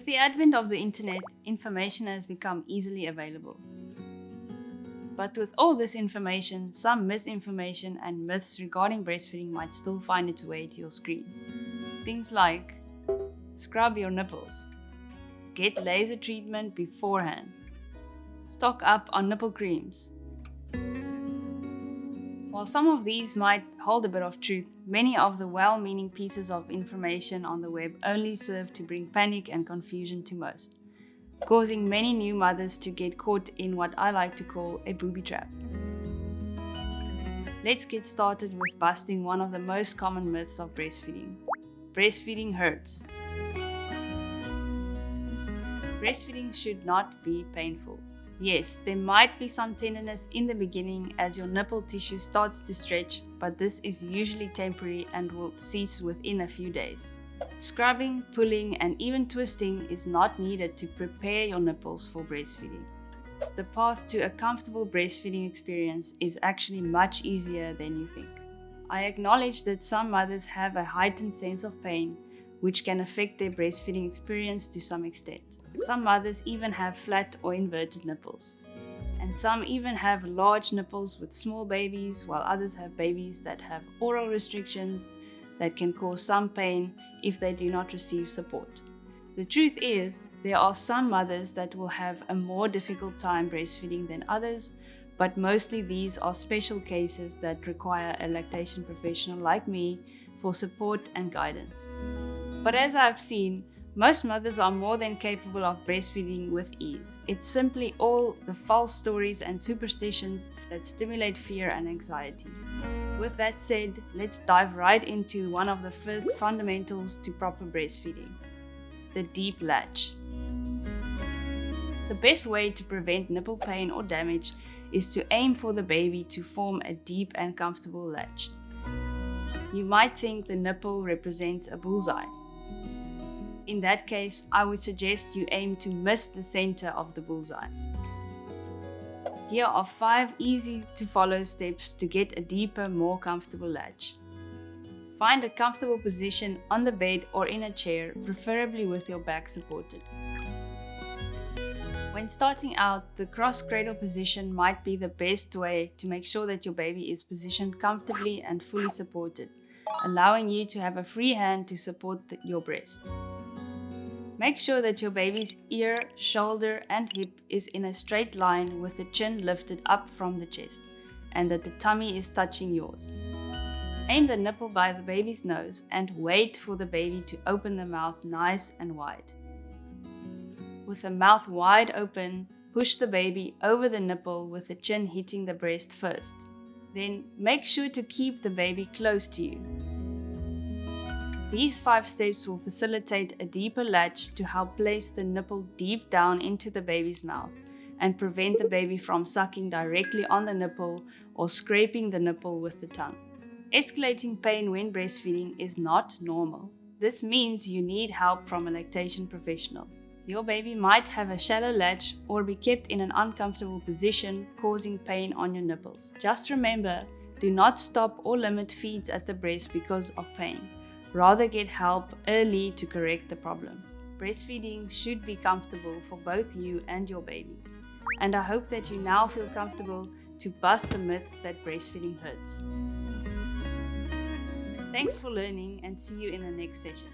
With the advent of the internet, information has become easily available. But with all this information, some misinformation and myths regarding breastfeeding might still find its way to your screen. Things like scrub your nipples, get laser treatment beforehand, stock up on nipple creams. While some of these might hold a bit of truth, many of the well-meaning pieces of information on the web only serve to bring panic and confusion to most, causing many new mothers to get caught in what I like to call a booby trap. Let's get started with busting one of the most common myths of breastfeeding. Breastfeeding hurts. Breastfeeding should not be painful. Yes, there might be some tenderness in the beginning as your nipple tissue starts to stretch, but this is usually temporary and will cease within a few days. Scrubbing, pulling, and even twisting is not needed to prepare your nipples for breastfeeding. The path to a comfortable breastfeeding experience is actually much easier than you think. I acknowledge that some mothers have a heightened sense of pain, which can affect their breastfeeding experience to some extent. Some mothers even have flat or inverted nipples. And some even have large nipples with small babies, while others have babies that have oral restrictions that can cause some pain if they do not receive support. The truth is, there are some mothers that will have a more difficult time breastfeeding than others, but mostly these are special cases that require a lactation professional like me for support and guidance. But as I've seen, most mothers are more than capable of breastfeeding with ease. It's simply all the false stories and superstitions that stimulate fear and anxiety. With that said, let's dive right into one of the first fundamentals to proper breastfeeding: the deep latch. The best way to prevent nipple pain or damage is to aim for the baby to form a deep and comfortable latch. You might think the nipple represents a bullseye. In that case, I would suggest you aim to miss the center of the bullseye. Here are 5 easy to follow steps to get a deeper, more comfortable latch. Find a comfortable position on the bed or in a chair, preferably with your back supported. When starting out, the cross-cradle position might be the best way to make sure that your baby is positioned comfortably and fully supported, allowing you to have a free hand to support your breast. Make sure that your baby's ear, shoulder, and hip is in a straight line with the chin lifted up from the chest, and that the tummy is touching yours. Aim the nipple by the baby's nose and wait for the baby to open the mouth nice and wide. With the mouth wide open, push the baby over the nipple with the chin hitting the breast first. Then make sure to keep the baby close to you. These 5 steps will facilitate a deeper latch to help place the nipple deep down into the baby's mouth and prevent the baby from sucking directly on the nipple or scraping the nipple with the tongue. Escalating pain when breastfeeding is not normal. This means you need help from a lactation professional. Your baby might have a shallow latch or be kept in an uncomfortable position, causing pain on your nipples. Just remember, do not stop or limit feeds at the breast because of pain. Rather get help early to correct the problem. Breastfeeding should be comfortable for both you and your baby. And I hope that you now feel comfortable to bust the myth that breastfeeding hurts. Thanks for learning, and see you in the next session.